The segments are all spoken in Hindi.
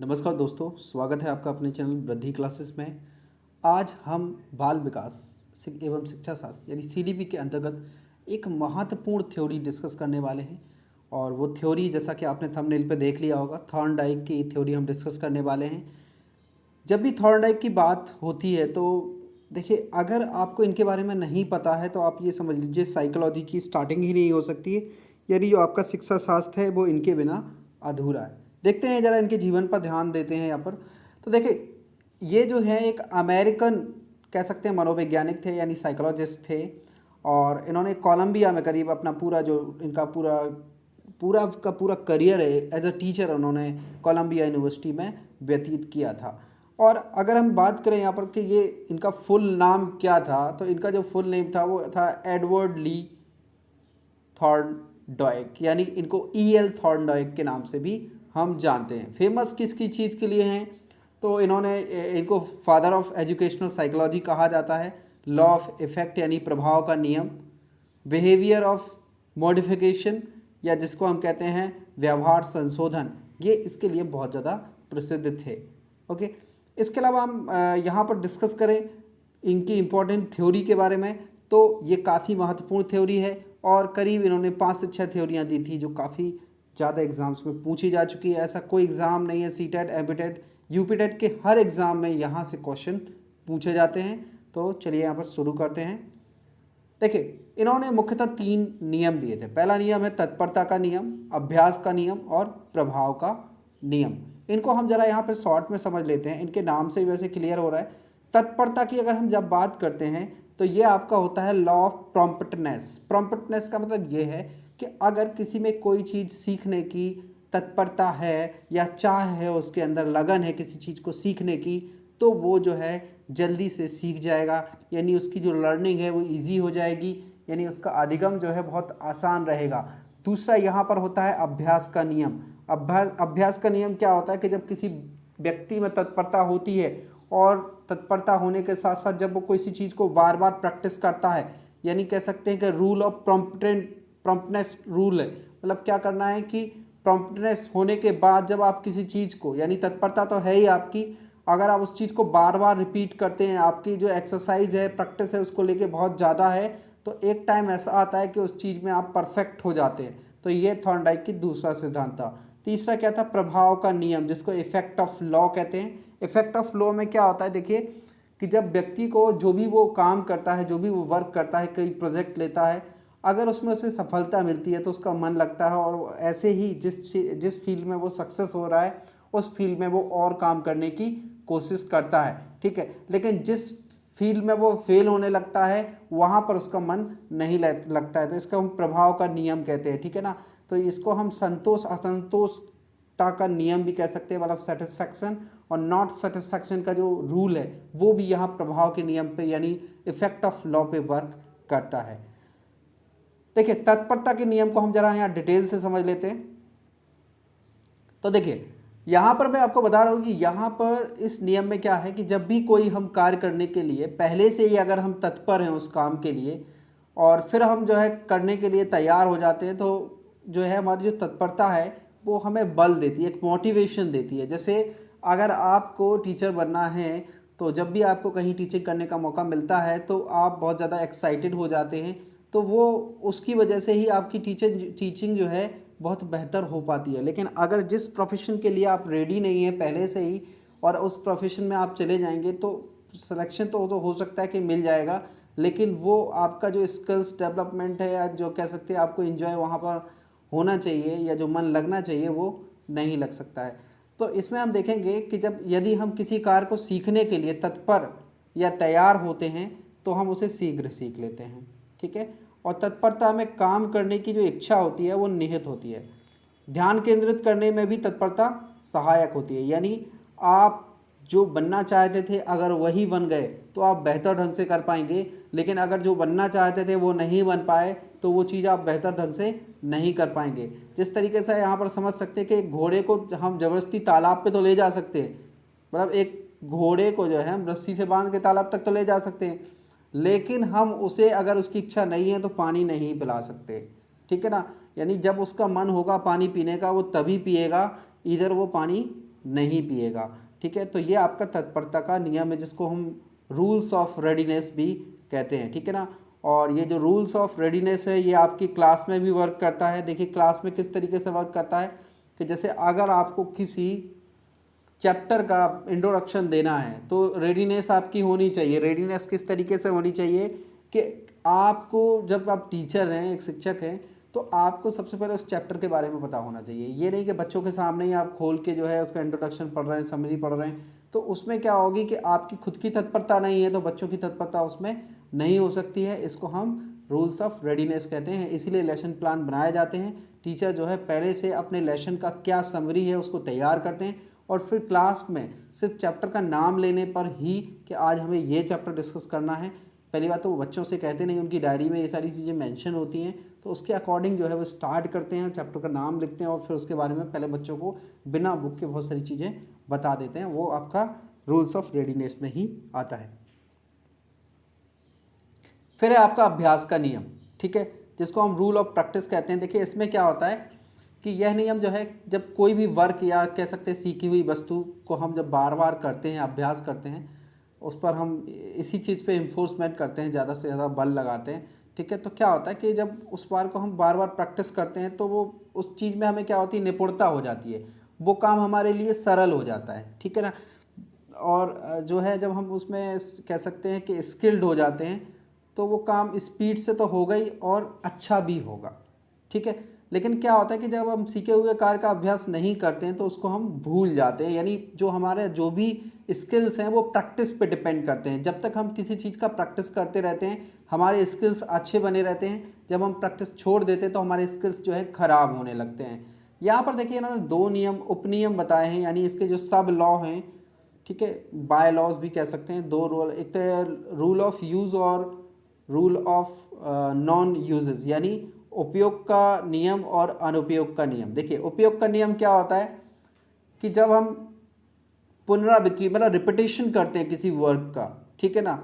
नमस्कार दोस्तों, स्वागत है आपका अपने चैनल वृद्धि क्लासेस में। आज हम बाल विकास एवं शिक्षा शास्त्र यानी सीडीपी के अंतर्गत एक महत्वपूर्ण थ्योरी डिस्कस करने वाले हैं। और वो थ्योरी, जैसा कि आपने थंबनेल पे देख लिया होगा, थॉर्नडाइक की थ्योरी हम डिस्कस करने वाले हैं। जब भी थॉर्नडाइक की बात होती है तो देखिए, अगर आपको इनके बारे में नहीं पता है तो आप ये समझ लीजिए साइकोलॉजी की स्टार्टिंग ही नहीं हो सकती है। यानी जो आपका शिक्षा शास्त्र है वो इनके बिना अधूरा है। देखते हैं ज़रा, इनके जीवन पर ध्यान देते हैं यहाँ पर। तो देखिए, ये जो है एक अमेरिकन कह सकते हैं मनोवैज्ञानिक थे, यानी साइकोलॉजिस्ट थे। और इन्होंने कोलंबिया में करीब अपना पूरा जो इनका पूरा पूरा का पूरा करियर है एज अ टीचर उन्होंने कोलंबिया यूनिवर्सिटी में व्यतीत किया था। और अगर हम बात करें यहाँ पर कि ये इनका फुल नाम क्या था, तो इनका जो फुल नेम था वो था एडवर्ड ली थॉर्नडाइक, यानी इनको ईएल थॉर्नडाइक के नाम से भी हम जानते हैं। फेमस किसकी चीज़ के लिए हैं, तो इनको फादर ऑफ एजुकेशनल साइकोलॉजी कहा जाता है। लॉ ऑफ इफेक्ट यानी प्रभाव का नियम, बिहेवियर ऑफ मॉडिफिकेशन या जिसको हम कहते हैं व्यवहार संशोधन, ये इसके लिए बहुत ज़्यादा प्रसिद्ध थे। ओके, इसके अलावा हम यहाँ पर डिस्कस करें इनकी इम्पोर्टेंट थ्योरी के बारे में, तो ये काफ़ी महत्वपूर्ण थ्योरी है और करीब इन्होंने 5 से 6 थ्योरियाँ दी थी जो काफ़ी ज़्यादा एग्ज़ाम्स में पूछी जा चुकी है। ऐसा कोई एग्ज़ाम नहीं है, सीटेट, एमपीटेट, यूपीटेट के हर एग्ज़ाम में यहाँ से क्वेश्चन पूछे जाते हैं। तो चलिए यहाँ पर शुरू करते हैं। देखिए, इन्होंने मुख्यतः 3 नियम दिए थे। पहला नियम है तत्परता का नियम, अभ्यास का नियम और प्रभाव का नियम। इनको हम जरा यहाँ पर शॉर्ट में समझ लेते हैं, इनके नाम से ही वैसे क्लियर हो रहा है। तत्परता की अगर हम जब बात करते हैं तो ये आपका होता है लॉ ऑफ प्रॉम्प्टनेस। प्रॉम्प्टनेस का मतलब ये है कि अगर किसी में कोई चीज़ सीखने की तत्परता है या चाह है, उसके अंदर लगन है किसी चीज़ को सीखने की, तो वो जो है जल्दी से सीख जाएगा, यानी उसकी जो लर्निंग है वो इजी हो जाएगी, यानी उसका अधिगम जो है बहुत आसान रहेगा। दूसरा यहाँ पर होता है अभ्यास का नियम। अभ्यास का नियम क्या होता है कि जब किसी व्यक्ति में तत्परता होती है और तत्परता होने के साथ साथ जब वो किसी चीज़ को बार बार प्रैक्टिस करता है, यानी कह सकते हैं कि रूल ऑफ प्रॉम्प्टनेस रूल है। मतलब क्या करना है कि प्रॉम्प्टनेस होने के बाद जब आप किसी चीज़ को, यानी तत्परता तो है ही आपकी, अगर आप उस चीज़ को बार बार रिपीट करते हैं, आपकी जो एक्सरसाइज है, प्रैक्टिस है, उसको लेके बहुत ज़्यादा है, तो एक टाइम ऐसा आता है कि उस चीज़ में आप परफेक्ट हो जाते हैं। तो ये थॉर्नडाइक की दूसरा सिद्धांत था। तीसरा क्या था? प्रभाव का नियम, जिसको इफेक्ट ऑफ लॉ कहते हैं। इफेक्ट ऑफ लॉ में क्या होता है, देखिए कि जब व्यक्ति को जो भी वो काम करता है, जो भी वो वर्क करता है, कोई प्रोजेक्ट लेता है, अगर उसमें उसे सफलता मिलती है तो उसका मन लगता है और ऐसे ही जिस फील्ड में वो सक्सेस हो रहा है उस फील्ड में वो और काम करने की कोशिश करता है। ठीक है, लेकिन जिस फील्ड में वो फेल होने लगता है वहाँ पर उसका मन नहीं लगता है, तो इसका हम प्रभाव का नियम कहते हैं। ठीक है ना, तो इसको हम संतोष असंतोषता का नियम भी कह सकते हैं, मतलब सेटिस्फैक्शन और नॉट सेटिस्फैक्शन का जो रूल है वो भी यहाँ प्रभाव के नियम पे यानी इफेक्ट ऑफ लॉ पे वर्क करता है। देखिए, तत्परता के नियम को हम जरा यहाँ डिटेल से समझ लेते हैं। तो देखिए, यहाँ पर मैं आपको बता रहा हूँ कि यहाँ पर इस नियम में क्या है कि जब भी कोई हम कार्य करने के लिए पहले से ही अगर हम तत्पर हैं उस काम के लिए और फिर हम जो है करने के लिए तैयार हो जाते हैं, तो जो है हमारी जो तत्परता है वो हमें बल देती है, एक मोटिवेशन देती है। जैसे अगर आपको टीचर बनना है तो जब भी आपको कहीं टीचिंग करने का मौका मिलता है तो आप बहुत ज़्यादा एक्साइटेड हो जाते हैं, तो वो उसकी वजह से ही आपकी टीचिंग जो है बहुत बेहतर हो पाती है। लेकिन अगर जिस प्रोफेशन के लिए आप रेडी नहीं हैं पहले से ही और उस प्रोफेशन में आप चले जाएंगे तो सिलेक्शन तो हो सकता है कि मिल जाएगा, लेकिन वो आपका जो स्किल्स डेवलपमेंट है या जो कह सकते हैं आपको एंजॉय वहाँ पर होना चाहिए या जो मन लगना चाहिए वो नहीं लग सकता है। तो इसमें हम देखेंगे कि जब यदि हम किसी कार्य को सीखने के लिए तत्पर या तैयार होते हैं तो हम उसे शीघ्र सीख लेते हैं। ठीक है, और तत्परता में काम करने की जो इच्छा होती है वो निहित होती है। ध्यान केंद्रित करने में भी तत्परता सहायक होती है, यानी आप जो बनना चाहते थे अगर वही बन गए तो आप बेहतर ढंग से कर पाएंगे, लेकिन अगर जो बनना चाहते थे वो नहीं बन पाए तो वो चीज़ आप बेहतर ढंग से नहीं कर पाएंगे। जिस तरीके से यहाँ पर समझ सकते हैं कि एक घोड़े को हम ज़बरदस्ती तालाब पे तो ले जा सकते हैं, मतलब एक घोड़े को जो है हम रस्सी से बांध के तालाब तक तो ले जा सकते हैं, लेकिन हम उसे अगर उसकी इच्छा नहीं है तो पानी नहीं पिला सकते। ठीक है ना, यानी जब उसका मन होगा पानी पीने का वो तभी पिएगा, इधर वो पानी नहीं पिएगा। ठीक है, तो ये आपका तत्परता का नियम है जिसको हम रूल्स ऑफ रेडीनेस भी कहते हैं। ठीक है ना, और ये जो रूल्स ऑफ रेडीनेस है ये आपकी क्लास में भी वर्क करता है। देखिए क्लास में किस तरीके से वर्क करता है कि जैसे अगर आपको किसी चैप्टर का इंट्रोडक्शन देना है तो रेडीनेस आपकी होनी चाहिए। रेडीनेस किस तरीके से होनी चाहिए कि आपको, जब आप टीचर हैं, एक शिक्षक हैं, तो आपको सबसे पहले उस चैप्टर के बारे में पता होना चाहिए। ये नहीं कि बच्चों के सामने ही आप खोल के जो है उसका इंट्रोडक्शन पढ़ रहे हैं, समरी पढ़ रहे हैं, तो उसमें क्या होगी कि आपकी खुद की तत्परता नहीं है तो बच्चों की तत्परता उसमें नहीं हो सकती है। इसको हम रूल्स ऑफ रेडीनेस कहते हैं। इसीलिए लेसन प्लान बनाए जाते हैं। टीचर जो है पहले से अपने लेसन का क्या समरी है उसको तैयार करते हैं और फिर क्लास में सिर्फ चैप्टर का नाम लेने पर ही कि आज हमें ये चैप्टर डिस्कस करना है, पहली बात तो वो बच्चों से कहते नहीं, उनकी डायरी में ये सारी चीज़ें मेंशन होती हैं, तो उसके अकॉर्डिंग जो है वो स्टार्ट करते हैं, चैप्टर का नाम लिखते हैं और फिर उसके बारे में पहले बच्चों को बिना बुक के बहुत सारी चीज़ें बता देते हैं। वो आपका रूल्स ऑफ रेडीनेस में ही आता है। फिर है आपका अभ्यास का नियम। ठीक है, जिसको हम रूल ऑफ प्रैक्टिस कहते हैं। देखिए इसमें क्या होता है कि यह नियम जो है, जब कोई भी वर्क या कह सकते हैं सीखी हुई वस्तु को हम जब बार बार करते हैं, अभ्यास करते हैं, उस पर हम इसी चीज़ पे इन्फोर्समेंट करते हैं, ज़्यादा से ज़्यादा बल लगाते हैं। ठीक है, तो क्या होता है कि जब उस बार को हम बार बार प्रैक्टिस करते हैं तो वो उस चीज़ में हमें क्या होती है, निपुणता हो जाती है, वो काम हमारे लिए सरल हो जाता है। ठीक है ना, और जो है जब हम उसमें कह सकते हैं कि स्किल्ड हो जाते हैं तो वो काम स्पीड से तो होगा ही और अच्छा भी होगा। ठीक है, लेकिन क्या होता है कि जब हम सीखे हुए कार्य का अभ्यास नहीं करते हैं तो उसको हम भूल जाते हैं। यानी जो हमारे जो भी स्किल्स हैं वो प्रैक्टिस पे डिपेंड करते हैं। जब तक हम किसी चीज़ का प्रैक्टिस करते रहते हैं हमारे स्किल्स अच्छे बने रहते हैं। जब हम प्रैक्टिस छोड़ देते हैं तो हमारे स्किल्स जो है ख़राब होने लगते हैं। यहाँ पर देखिए इन्होंने दो नियम उपनियम बताए हैं, यानी इसके जो सब लॉ हैं, ठीक है, बाय लॉज भी कह सकते हैं, दो रूल, एक तो रूल ऑफ यूज़ और रूल ऑफ नॉन यूजेस, यानी उपयोग का नियम और अनुपयोग का नियम। देखिए उपयोग का नियम क्या होता है कि जब हम पुनरावृत्ति मतलब रिपीटेशन करते हैं किसी वर्क का, ठीक है ना,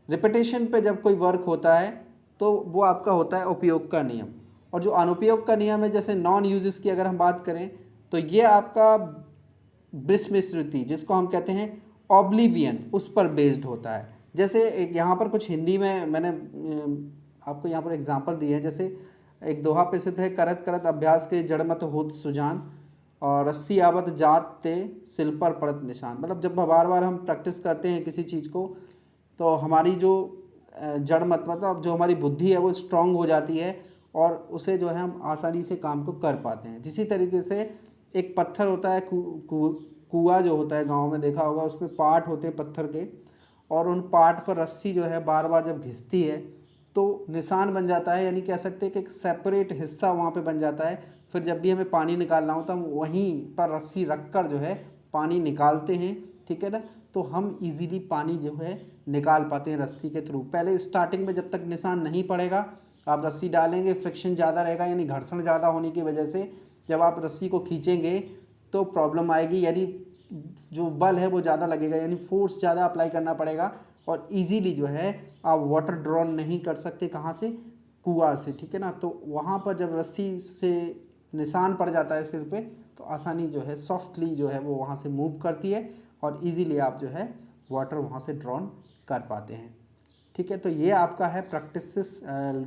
रिपीटेशन पे जब कोई वर्क होता है तो वो आपका होता है उपयोग का नियम। और जो अनुपयोग का नियम है, जैसे नॉन यूजेस की अगर हम बात करें तो ये आपका विस्मृति, जिसको हम कहते हैं ऑब्लिवियन, उस पर बेस्ड होता है। जैसे एक यहाँ पर कुछ हिंदी में मैंने आपको यहाँ पर एग्जांपल दिए हैं। जैसे एक दोहा प्रसिद्ध है, करत करत अभ्यास के जड़ मत होत सुजान और रस्सी आवत जात ते सिल पर पड़त निशान। मतलब जब बार बार हम प्रैक्टिस करते हैं किसी चीज़ को तो हमारी जो जड़ मत मतलब जो हमारी बुद्धि है वो स्ट्रांग हो जाती है और उसे जो है हम आसानी से काम को कर पाते हैं। जिसी तरीके से एक पत्थर होता है, कुआं जो होता है गांव में देखा होगा, उसमें पार्ट होते हैं पत्थर के, और उन पार्ट पर रस्सी जो है बार बार जब घिसती है तो निशान बन जाता है, यानी कह सकते हैं कि एक सेपरेट हिस्सा वहाँ पे बन जाता है। फिर जब भी हमें पानी निकालना हो तो हम वहीं पर रस्सी रख कर जो है पानी निकालते हैं। ठीक है ना, तो हम इजीली पानी जो है निकाल पाते हैं रस्सी के थ्रू। पहले स्टार्टिंग में जब तक निशान नहीं पड़ेगा आप रस्सी डालेंगे, फ्रिक्शन ज़्यादा रहेगा, यानी घर्षण ज़्यादा होने की वजह से जब आप रस्सी को खींचेंगे तो प्रॉब्लम आएगी, यानी जो बल है वो ज़्यादा लगेगा, यानी फोर्स ज़्यादा अप्लाई करना पड़ेगा और इजीली जो है आप वाटर ड्रॉ नहीं कर सकते, कहाँ से, कुआं से। ठीक है ना, तो वहाँ पर जब रस्सी से निशान पड़ जाता है सिर पे तो आसानी जो है सॉफ्टली जो है वो वहाँ से मूव करती है और इजीली आप जो है वाटर वहाँ से ड्रॉन कर पाते हैं। ठीक है, तो ये आपका है प्रैक्टिस,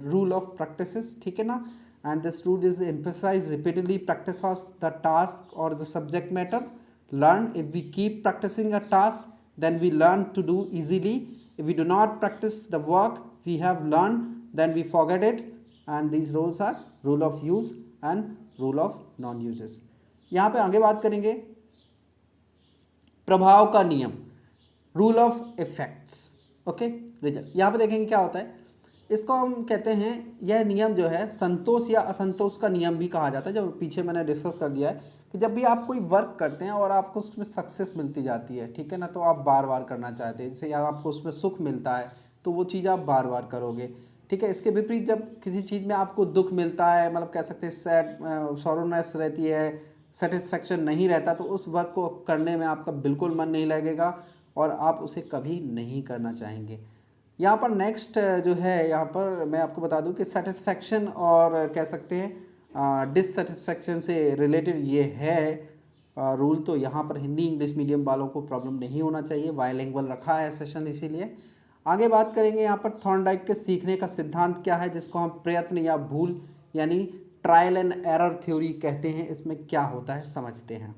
रूल ऑफ प्रैक्टिसेस। ठीक है ना, and this rule is emphasize repeatedly practice of the task और the subject matter learn. If we keep practicing a task then we learn to do easily. If we do not practice the work we have learned then we forget it. And these rules are rule of use and rule of non uses. यहाँ पे आगे बात करेंगे प्रभाव का नियम, rule of effects. Okay, result यहाँ पे देखेंगे क्या होता है। इसको हम कहते हैं, यह नियम जो है संतोष या असंतोष का नियम भी कहा जाता है, जो पीछे मैंने डिस्कस कर दिया है कि जब भी आप कोई वर्क करते हैं और आपको उसमें सक्सेस मिलती जाती है, ठीक है ना, तो आप बार बार करना चाहते हैं। जैसे आपको उसमें सुख मिलता है तो वो चीज़ आप बार बार करोगे। ठीक है, इसके विपरीत जब किसी चीज़ में आपको दुख मिलता है, मतलब कह सकते हैं सैड सॉरोनेस रहती है, सेटिस्फेक्शन नहीं रहता, तो उस वर्क को करने में आपका बिल्कुल मन नहीं लगेगा और आप उसे कभी नहीं करना चाहेंगे। यहाँ पर नेक्स्ट जो है, यहाँ पर मैं आपको बता दूँ कि सेटिस्फेक्शन और कह सकते हैं डिससेटिस्फेक्शन से रिलेटेड ये है रूल। तो यहाँ पर हिंदी इंग्लिश मीडियम वालों को प्रॉब्लम नहीं होना चाहिए, बायलिंगुअल रखा है सेशन इसीलिए। आगे बात करेंगे यहाँ पर थॉर्नडाइक के सीखने का सिद्धांत क्या है, जिसको हम प्रयत्न या भूल यानी ट्रायल एंड एरर थ्योरी कहते हैं। इसमें क्या होता है समझते हैं।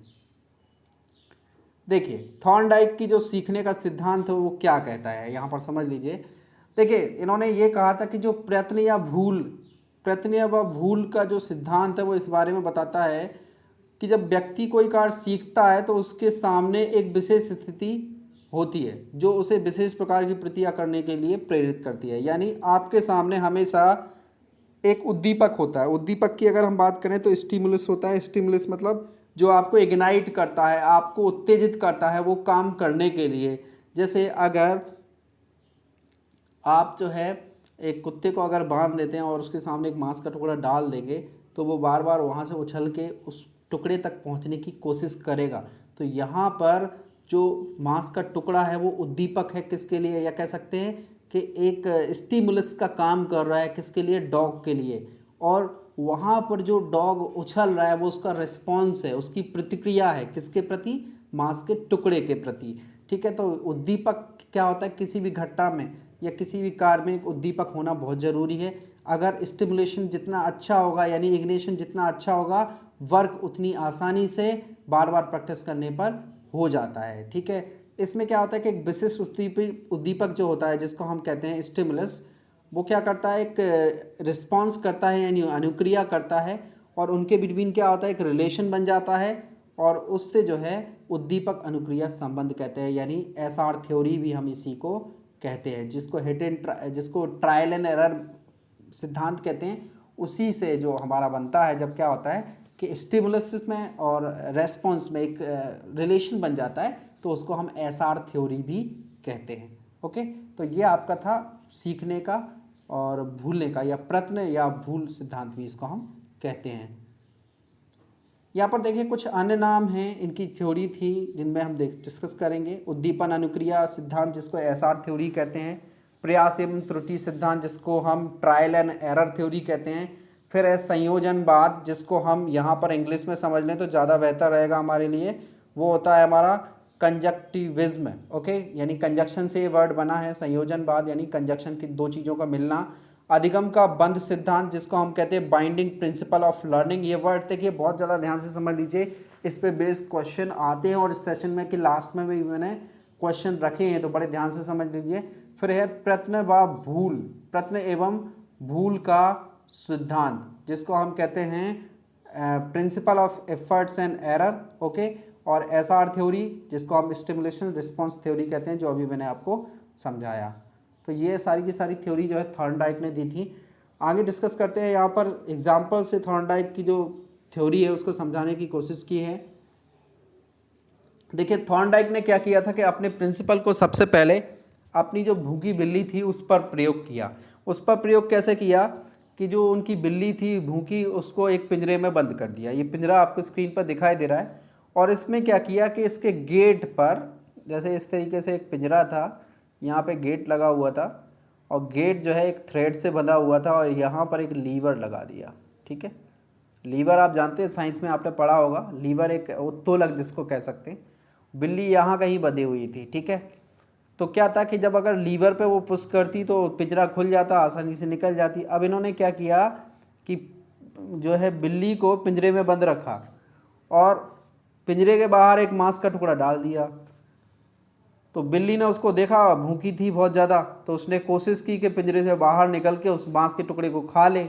देखिए थॉर्नडाइक की जो सीखने का सिद्धांत है वो क्या कहता है, यहाँ पर समझ लीजिए। देखिए इन्होंने ये कहा था कि जो प्रयत्न या भूल का जो सिद्धांत है वो इस बारे में बताता है कि जब व्यक्ति कोई कार्य सीखता है तो उसके सामने एक विशेष स्थिति होती है जो उसे विशेष प्रकार की प्रतिक्रिया करने के लिए प्रेरित करती है। यानी आपके सामने हमेशा एक उद्दीपक होता है। उद्दीपक की अगर हम बात करें तो स्टिमुलस होता है। स्टिमुलस मतलब जो आपको इग्नाइट करता है, आपको उत्तेजित करता है वो काम करने के लिए। जैसे अगर आप जो है एक कुत्ते को अगर बांध देते हैं और उसके सामने एक मांस का टुकड़ा डाल देंगे तो वो बार बार वहाँ से उछल के उस टुकड़े तक पहुँचने की कोशिश करेगा। तो यहाँ पर जो मांस का टुकड़ा है वो उद्दीपक है किसके लिए, या कह सकते हैं कि एक स्टिमुलस का काम कर रहा है किसके लिए, डॉग के लिए। और वहाँ पर जो डॉग उछल रहा है वो उसका रिस्पॉन्स है, उसकी प्रतिक्रिया है किसके प्रति, मांस के टुकड़े के प्रति। ठीक है, तो उद्दीपक क्या होता है, किसी भी घटना में या किसी भी कार्य में एक उद्दीपक होना बहुत ज़रूरी है। अगर स्टिमुलेशन जितना अच्छा होगा यानी इग्निशन जितना अच्छा होगा, वर्क उतनी आसानी से बार बार प्रैक्टिस करने पर हो जाता है। ठीक है, इसमें क्या होता है कि एक विशिष्ट उद्दीपक जो होता है जिसको हम कहते हैं स्टिमुलस, वो क्या करता है, एक रिस्पॉन्स करता है यानी अनुक्रिया करता है, और उनके बिटवीन क्या होता है, एक रिलेशन बन जाता है, और उससे जो है उद्दीपक अनुक्रिया संबंध कहते हैं, यानी एसआर थ्योरी भी हम इसी को कहते हैं, जिसको ट्रायल एंड एरर सिद्धांत कहते हैं। उसी से जो हमारा बनता है, जब क्या होता है कि स्टिमुलस में और रेस्पॉन्स में एक रिलेशन बन जाता है तो उसको हम एसआर थ्योरी भी कहते हैं। ओके, तो ये आपका था सीखने का और भूलने का, या प्रयत्न या भूल सिद्धांत भी इसको हम कहते हैं। यहाँ पर देखिए कुछ अन्य नाम हैं, इनकी थ्योरी थी जिनमें हम डिस्कस करेंगे। उद्दीपन अनुक्रिया सिद्धांत जिसको एसआर थ्योरी कहते हैं, प्रयास एवं त्रुटि सिद्धांत जिसको हम ट्रायल एंड एरर थ्योरी कहते हैं, फिर है संयोजनवाद जिसको हम यहाँ पर इंग्लिश में समझ लें तो ज़्यादा बेहतर रहेगा हमारे लिए, वो होता है हमारा कंजक्टिविज्म। ओके, यानी कंजक्शन से ये वर्ड बना है संयोजनवाद, यानी कंजक्शन की दो चीज़ों का मिलना। अधिगम का बंध सिद्धांत जिसको हम कहते हैं बाइंडिंग प्रिंसिपल ऑफ लर्निंग, ये वर्ड देखिए बहुत ज़्यादा ध्यान से समझ लीजिए, इस पे बेस्ड क्वेश्चन आते हैं और इस सेशन में कि लास्ट में भी मैंने क्वेश्चन रखे हैं तो बड़े ध्यान से समझ लीजिए। फिर है प्रयत्न एवं भूल का सिद्धांत जिसको हम कहते हैं principle of efforts and error. Okay, और एसआर थ्योरी जिसको हम स्टिमुलेशन रिस्पॉन्स थ्योरी कहते हैं, जो अभी मैंने आपको समझाया। तो ये सारी की सारी थ्योरी जो है थॉर्नडाइक ने दी थी। आगे डिस्कस करते हैं, यहाँ पर एग्जाम्पल से थॉर्नडाइक की जो थ्योरी है उसको समझाने की कोशिश की है। देखिए थॉर्नडाइक ने क्या किया था कि अपने प्रिंसिपल को सबसे पहले अपनी जो भूखी बिल्ली थी उस पर प्रयोग किया। उस पर प्रयोग कैसे किया कि जो उनकी बिल्ली थी भूखी, उसको एक पिंजरे में बंद कर दिया। ये पिंजरा आपको स्क्रीन पर दिखाई दे रहा है, और इसमें क्या किया कि इसके गेट पर, जैसे इस तरीके से एक पिंजरा था, यहाँ पे गेट लगा हुआ था, और गेट जो है एक थ्रेड से बंधा हुआ था, और यहाँ पर एक लीवर लगा दिया। ठीक है, लीवर आप जानते हैं, साइंस में आपने पढ़ा होगा, लीवर एक उत्तोलक जिसको कह सकते हैं। बिल्ली यहाँ कहीं बंधी हुई थी। ठीक है, तो क्या था कि जब अगर लीवर पे वो पुश करती तो पिंजरा खुल जाता, आसानी से निकल जाती। अब इन्होंने क्या किया कि जो है बिल्ली को पिंजरे में बंद रखा और पिंजरे के बाहर एक मांस का टुकड़ा डाल दिया। तो बिल्ली ने उसको देखा, भूखी थी बहुत ज़्यादा, तो उसने कोशिश की कि पिंजरे से बाहर निकल के उस मांस के टुकड़े को खा ले,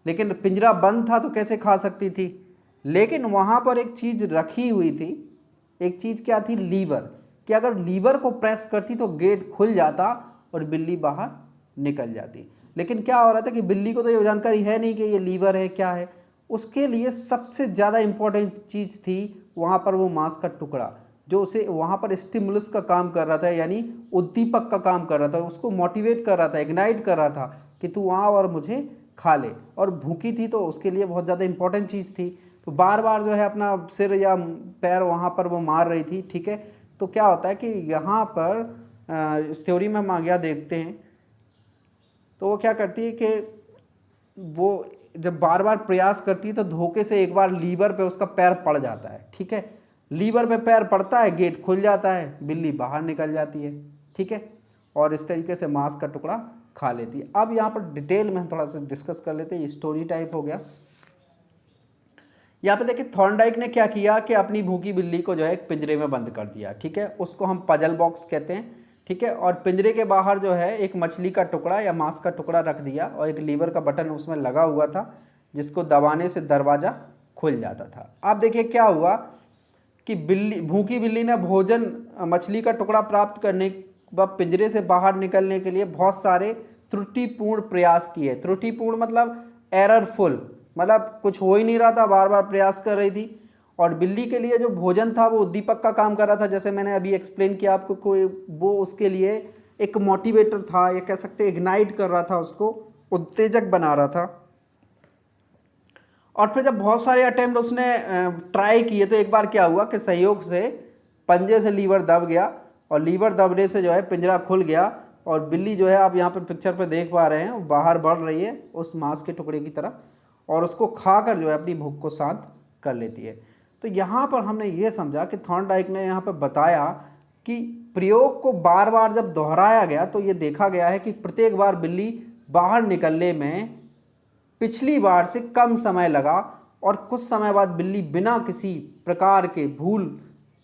लेकिन पिंजरा बंद था तो कैसे खा सकती थी। लेकिन वहाँ पर एक चीज़ रखी हुई थी। एक चीज़ क्या थी, लीवर, कि अगर लीवर को प्रेस करती तो गेट खुल जाता और बिल्ली बाहर निकल जाती। लेकिन क्या हो रहा था कि बिल्ली को तो ये जानकारी है नहीं कि ये लीवर है क्या है। उसके लिए सबसे ज़्यादा इम्पोर्टेंट चीज़ थी वहाँ पर वो मांस का टुकड़ा, जो उसे वहाँ पर स्टिमुलस का काम कर रहा था, यानी उद्दीपक का काम कर रहा था, उसको मोटिवेट कर रहा था, इग्नाइट कर रहा था कि तू वहाँ और मुझे खा ले। और भूखी थी तो उसके लिए बहुत ज़्यादा इंपॉर्टेंट चीज़ थी, तो बार बार जो है अपना सिर या पैर वहाँ पर वो मार रही थी। ठीक है, तो क्या होता है कि यहाँ पर इस थ्योरी में हम आगे देखते हैं, तो वो क्या करती है कि वो जब बार बार प्रयास करती है तो धोखे से एक बार लीवर पे उसका पैर पड़ जाता है, ठीक है, लीवर पे पैर पड़ता है, गेट खुल जाता है, बिल्ली बाहर निकल जाती है, ठीक है, और इस तरीके से मांस का टुकड़ा खा लेती है। अब यहाँ पर डिटेल में हम थोड़ा सा डिस्कस कर लेते हैं, ये स्टोरी टाइप हो गया। यहाँ पे देखिए थॉर्नडाइक ने क्या किया कि अपनी भूखी बिल्ली को जो है एक पिंजरे में बंद कर दिया, ठीक है, उसको हम पजल बॉक्स कहते हैं, ठीक है, और पिंजरे के बाहर जो है एक मछली का टुकड़ा या मांस का टुकड़ा रख दिया और एक लीवर का बटन उसमें लगा हुआ था जिसको दबाने से दरवाज़ा खुल जाता था। अब देखिए क्या हुआ कि भूखी बिल्ली ने भोजन मछली का टुकड़ा प्राप्त करने व पिंजरे से बाहर निकलने के लिए बहुत सारे त्रुटिपूर्ण प्रयास किए। त्रुटिपूर्ण मतलब एररफुल, मतलब कुछ हो ही नहीं रहा था, बार बार प्रयास कर रही थी। और बिल्ली के लिए जो भोजन था वो उद्दीपक का काम कर रहा था, जैसे मैंने अभी एक्सप्लेन किया आपको, कोई वो उसके लिए एक मोटिवेटर था, या कह सकते इग्नाइट कर रहा था, उसको उत्तेजक बना रहा था। और फिर जब बहुत सारे अटेम्प्ट उसने ट्राई किए तो एक बार क्या हुआ कि सहयोग से पंजे से लीवर दब गया और लीवर दबने से जो है पिंजरा खुल गया और बिल्ली जो है आप यहाँ पर पिक्चर पे देख पा रहे हैं बाहर बढ़ रही है उस मांस के टुकड़े की तरफ और उसको खाकर जो है अपनी भूख को शांत कर लेती है। तो यहाँ पर हमने ये समझा कि थॉर्नडाइक ने यहाँ पर बताया कि प्रयोग को बार बार जब दोहराया गया तो ये देखा गया है कि प्रत्येक बार बिल्ली बाहर निकलने में पिछली बार से कम समय लगा और कुछ समय बाद बिल्ली बिना किसी प्रकार के भूल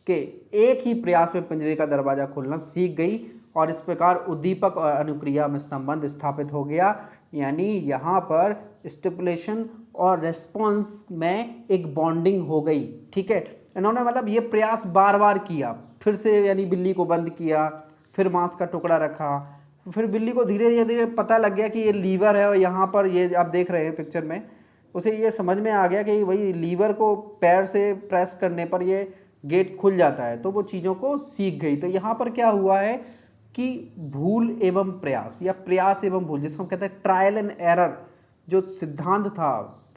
के एक ही प्रयास में पिंजरे का दरवाज़ा खोलना सीख गई और इस प्रकार उद्दीपक और अनुक्रिया में संबंध स्थापित हो गया। यानी यहाँ पर स्टिपुलेशन और रेस्पॉन्स में एक बॉन्डिंग हो गई, ठीक है। इन्होंने मतलब ये प्रयास बार बार किया, फिर से यानी बिल्ली को बंद किया, फिर मांस का टुकड़ा रखा, फिर बिल्ली को धीरे धीरे पता लग गया कि ये लीवर है और यहाँ पर ये आप देख रहे हैं पिक्चर में, उसे ये समझ में आ गया कि वही लीवर को पैर से प्रेस करने पर ये गेट खुल जाता है, तो वो चीज़ों को सीख गई। तो यहाँ पर क्या हुआ है कि भूल एवं प्रयास या प्रयास एवं भूल, जिसको हम कहते हैं ट्रायल एंड एरर, जो सिद्धांत था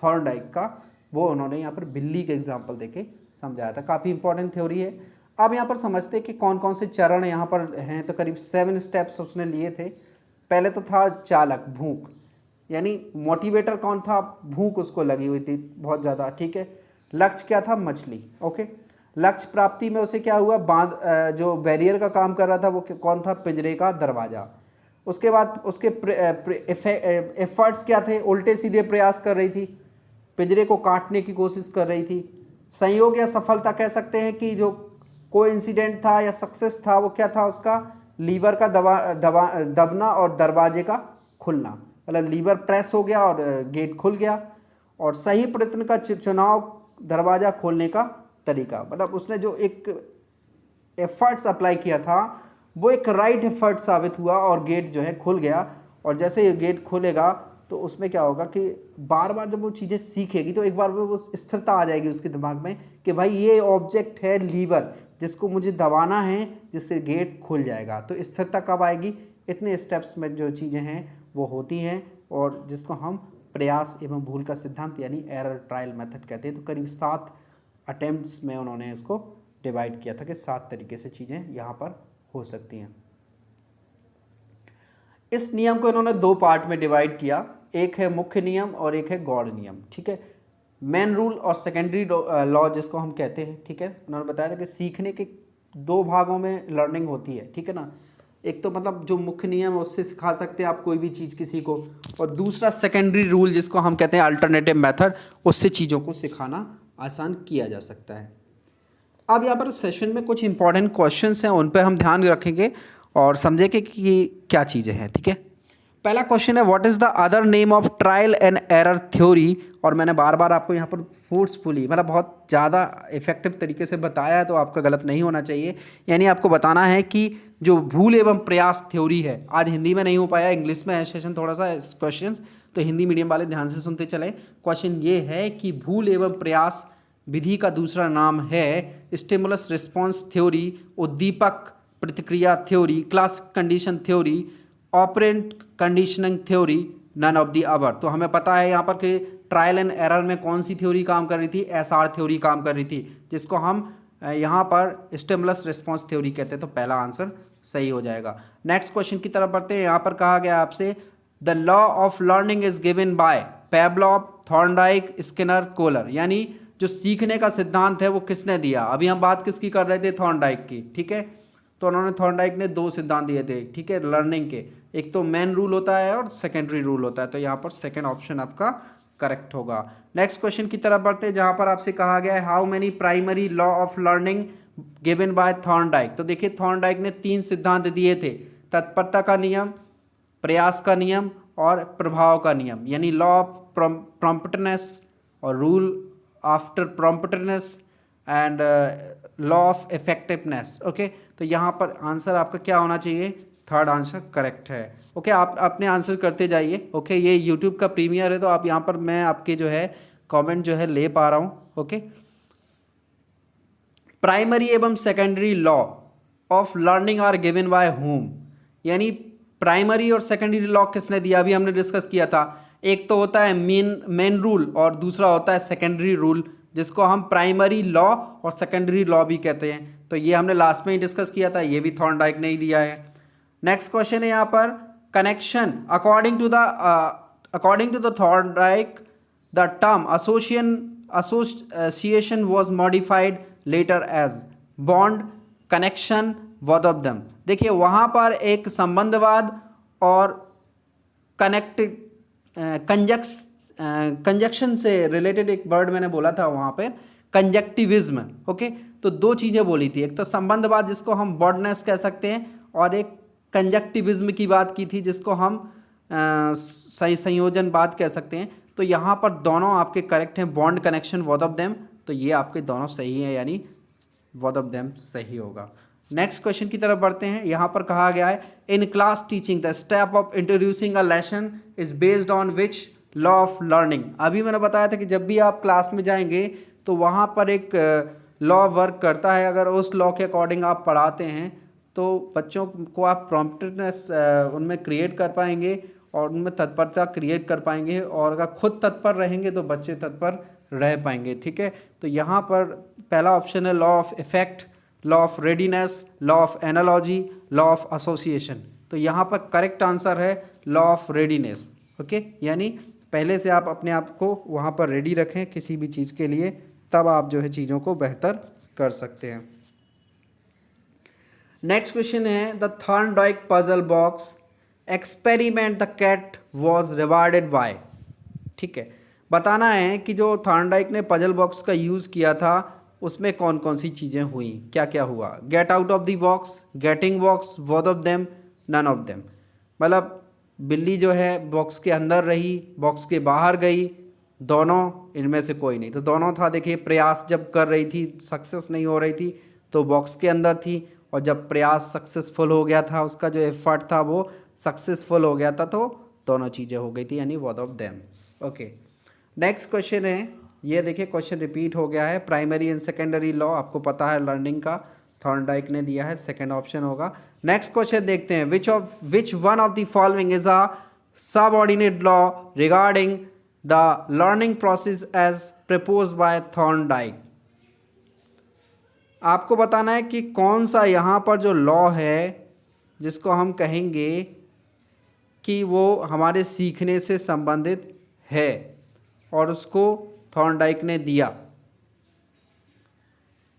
थॉर्नडाइक का, वो उन्होंने यहाँ पर बिल्ली के एग्जाम्पल देके समझाया था। काफ़ी इंपॉर्टेंट थ्योरी है। अब यहाँ पर समझते हैं कि कौन कौन से चरण यहाँ पर हैं। तो करीब 7 स्टेप्स उसने लिए थे। पहले तो था चालक, भूख, यानी मोटिवेटर कौन था, भूख उसको लगी हुई थी बहुत ज़्यादा, ठीक है। लक्ष्य क्या था, मछली, ओके। लक्ष्य प्राप्ति में उसे क्या हुआ, बांध जो बैरियर का काम कर रहा था वो कौन था, पिंजरे का दरवाज़ा। उसके बाद उसके एफर्ट्स क्या थे, उल्टे सीधे प्रयास कर रही थी, पिंजरे को काटने की कोशिश कर रही थी। संयोग या सफलता कह सकते हैं कि जो कोइंसिडेंट था या सक्सेस था वो क्या था, उसका लीवर का दबना और दरवाजे का खुलना, मतलब लीवर प्रेस हो गया और गेट खुल गया। और सही प्रयत्न का चुनाव दरवाज़ा खोलने का तरीका, मतलब उसने जो एक एफर्ट्स अप्लाई किया था वो एक राइट एफर्ट साबित हुआ और गेट जो है खुल गया। और जैसे ये गेट खुलेगा तो उसमें क्या होगा कि बार बार जब वो चीज़ें सीखेगी तो एक बार वो स्थिरता आ जाएगी उसके दिमाग में कि भाई ये ऑब्जेक्ट है लीवर जिसको मुझे दबाना है जिससे गेट खुल जाएगा। तो स्थिरता कब आएगी, इतने स्टेप्स में जो चीज़ें हैं वो होती हैं और जिसको हम प्रयास एवं भूल का सिद्धांत यानी एरर ट्रायल मेथड कहते हैं। तो करीब 7 अटेम्प्ट्स में उन्होंने इसको डिवाइड किया था कि 7 तरीके से चीज़ें यहाँ पर हो सकती हैं। इस नियम को इन्होंने 2 पार्ट में डिवाइड किया, एक है मुख्य नियम और एक है गौड़ नियम, ठीक है। मेन रूल और सेकेंडरी लॉ जिसको हम कहते हैं, ठीक है। उन्होंने बताया था कि सीखने के 2 भागों में लर्निंग होती है, ठीक है ना। एक तो मतलब जो मुख्य नियम है उससे सिखा सकते हैं आप कोई भी चीज़ किसी को, और दूसरा सेकेंडरी रूल जिसको हम कहते हैं अल्टरनेटिव मेथड, उससे चीज़ों को सिखाना आसान किया जा सकता है। अब यहाँ पर सेशन में कुछ इंपॉर्टेंट क्वेश्चंस हैं, उन पर हम ध्यान रखेंगे और समझेंगे कि क्या चीज़ें हैं, ठीक है। पहला क्वेश्चन है what is the other name of trial and error theory. और मैंने बार बार आपको यहाँ पर फोर्सफुली मतलब बहुत ज़्यादा इफेक्टिव तरीके से बताया है तो आपका गलत नहीं होना चाहिए। यानी आपको बताना है कि जो भूल एवं प्रयास थ्योरी है, आज हिंदी में नहीं हो पाया, इंग्लिश में है सेशन थोड़ा सा क्वेश्चन, तो हिंदी मीडियम वाले ध्यान से सुनते चले। क्वेश्चन ये है कि भूल एवं प्रयास विधि का दूसरा नाम है स्टिमुलस रिस्पॉन्स थ्योरी, उद्दीपक प्रतिक्रिया theory, class condition theory, operant conditioning theory, none of the above. तो हमें पता है यहाँ पर कि ट्रायल एंड एरर में कौन सी थ्योरी काम कर रही थी, एसआर थ्योरी काम कर रही थी, जिसको हम यहाँ पर स्टिमुलस रिस्पॉन्स थ्योरी कहते हैं। तो पहला आंसर सही हो जाएगा। नेक्स्ट क्वेश्चन की तरफ बढ़ते हैं। यहाँ पर कहा गया आपसे the law of learning is given by Pavlov, Thorndike, Skinner, Kohler. यानी जो सीखने का सिद्धांत है वो किसने दिया? अभी हम बात किसकी कर रहे थे? थॉर्नडाइक की, ठीक है। तो उन्होंने थॉर्नडाइक ने 2 सिद्धांत दिए थे, ठीक है, लर्निंग के। एक तो मेन रूल होता है और सेकेंडरी रूल होता है। तो यहाँ पर सेकेंड ऑप्शन आपका करेक्ट होगा। नेक्स्ट क्वेश्चन की तरफ बढ़ते हैं, जहाँ पर आपसे कहा गया है how many primary law of learning given by Thorndike. तो देखिए थॉर्नडाइक ने 3 सिद्धांत दिए थे, तत्परता का नियम, प्रयास का नियम और प्रभाव का नियम। यानी लॉ ऑफ प्रॉम्प्टनेस और rule after promptness and law of effectiveness. Okay, तो यहाँ पर आंसर आपका क्या होना चाहिए? थर्ड आंसर करेक्ट है। ओके, आप अपने आंसर करते जाइए। ओके, ये यूट्यूब का प्रीमियर है तो आप यहाँ पर मैं आपके जो है कमेंट जो है ले पा रहा हूँ। ओके, प्राइमरी एवं secondary law of learning are given by whom. यानी प्राइमरी और सेकेंडरी लॉ किसने दिया? अभी हमने डिस्कस किया था। एक तो होता है मेन रूल और दूसरा होता है सेकेंडरी रूल, जिसको हम प्राइमरी लॉ और सेकेंडरी लॉ भी कहते हैं। तो ये हमने लास्ट में ही डिस्कस किया था, ये भी थॉर्नडाइक ने ही दिया है। नेक्स्ट क्वेश्चन है यहाँ पर connection. According to the Thorndike the term association was modified later as bond, connection, both of them। देखिए वहाँ पर एक संबंधवाद और कनेक्टेड कंजक्शन से रिलेटेड एक वर्ड मैंने बोला था वहाँ पर, कंजक्टिविज्म। ओके, तो 2 चीज़ें बोली थी, एक तो संबंधवाद जिसको हम बॉडनेस कह सकते हैं, और एक कंजक्टिविज्म की बात की थी जिसको हम सही संयोजनवाद कह सकते हैं। तो यहाँ पर दोनों आपके करेक्ट हैं, bond, connection, both of them. तो ये आपके दोनों सही हैं, यानी बोथ ऑफ देम सही होगा। नेक्स्ट क्वेश्चन की तरफ बढ़ते हैं। यहाँ पर कहा गया है in class teaching the step of introducing a lesson is based on which law of learning. अभी मैंने बताया था कि जब भी आप क्लास में जाएंगे तो वहाँ पर एक लॉ वर्क करता है। अगर उस लॉ के अकॉर्डिंग आप पढ़ाते हैं तो बच्चों को आप प्रॉम्प्टनेस उनमें क्रिएट कर पाएंगे और उनमें तत्परता क्रिएट कर पाएंगे, और अगर खुद तत्पर रहेंगे तो बच्चे तत्पर रह पाएंगे। ठीक है, तो यहाँ पर पहला ऑप्शन है law of effect, law of readiness, law of analogy, law of association. तो यहाँ पर करेक्ट आंसर है लॉ ऑफ रेडीनेस। ओके, यानी पहले से आप अपने आप को वहाँ पर रेडी रखें किसी भी चीज़ के लिए, तब आप जो है चीज़ों को बेहतर कर सकते हैं। नेक्स्ट क्वेश्चन है the Thorndike puzzle box experiment the cat was rewarded by. ठीक है, बताना है कि जो थॉर्नडाइक ने पजल बॉक्स का यूज़ किया था उसमें कौन कौन सी चीज़ें हुई, क्या क्या हुआ। Get out of the box, getting box, both of them, none of them. मतलब बिल्ली जो है बॉक्स के अंदर रही, बॉक्स के बाहर गई, दोनों, इनमें से कोई नहीं। तो दोनों था। देखिए प्रयास जब कर रही थी, सक्सेस नहीं हो रही थी तो बॉक्स के अंदर थी, और जब प्रयास सक्सेसफुल हो गया था, उसका जो एफर्ट था वो सक्सेसफुल हो गया था, तो दोनों चीज़ें हो गई थी, यानी both of them. Okay, next question है, ये देखिए क्वेश्चन रिपीट हो गया है। प्राइमरी एंड सेकेंडरी लॉ आपको पता है लर्निंग का, थॉर्नडाइक ने दिया है, सेकेंड ऑप्शन होगा। नेक्स्ट क्वेश्चन देखते हैं, which one of the following is a subordinate law regarding the learning process as proposed by Thorndike. आपको बताना है कि कौन सा यहाँ पर जो लॉ है जिसको हम कहेंगे कि वो हमारे सीखने से संबंधित है और उसको थॉर्नडाइक ने दिया।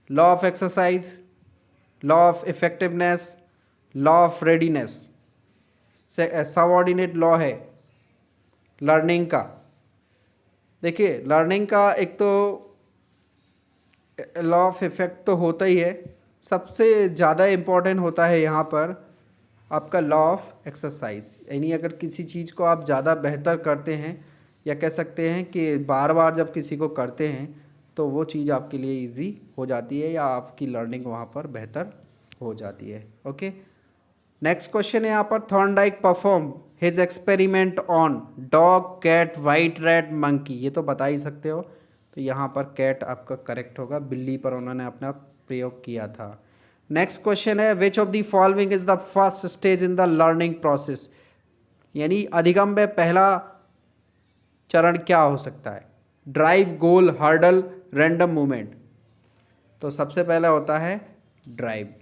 Law of exercise, law of effectiveness, law of readiness, subordinate law है लर्निंग का। देखिए लर्निंग का एक तो लॉ ऑफ इफेक्ट तो होता ही है, सबसे ज़्यादा इम्पॉर्टेंट होता है यहाँ पर आपका लॉ ऑफ एक्सरसाइज। यानी अगर किसी चीज़ को आप ज़्यादा बेहतर करते हैं, या कह सकते हैं कि बार बार जब किसी को करते हैं तो वो चीज़ आपके लिए इजी हो जाती है, या आपकी लर्निंग वहाँ पर बेहतर हो जाती है। ओके, नेक्स्ट क्वेश्चन है यहाँ पर Thorndike perform his experiment on dog, cat, white rat, monkey. ये तो बता ही सकते हो, तो यहाँ पर कैट आपका करेक्ट होगा, बिल्ली पर उन्होंने अपना प्रयोग किया था। नेक्स्ट क्वेश्चन है which of the following is the first stage in the learning process. यानी अधिगम में पहला चरण क्या हो सकता है? ड्राइव, गोल, हर्डल, रैंडम मूवमेंट। तो सबसे पहला होता है ड्राइव।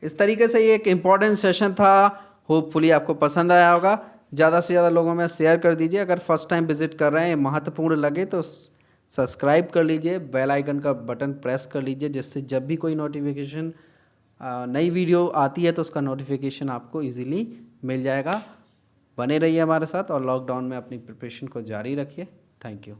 इस तरीके से ये एक इम्पॉर्टेंट सेशन था, होपफुली आपको पसंद आया होगा। ज़्यादा से ज़्यादा लोगों में शेयर कर दीजिए। अगर फर्स्ट टाइम विज़िट कर रहे हैं, महत्वपूर्ण लगे तो सब्सक्राइब कर लीजिए, बेल आइकन का बटन प्रेस कर लीजिए, जिससे जब भी कोई नोटिफिकेशन नई वीडियो आती है तो उसका नोटिफिकेशन आपको इजीली मिल जाएगा। बने रहिए हमारे साथ और लॉकडाउन में अपनी प्रिपरेशन को जारी रखिए। Thank you.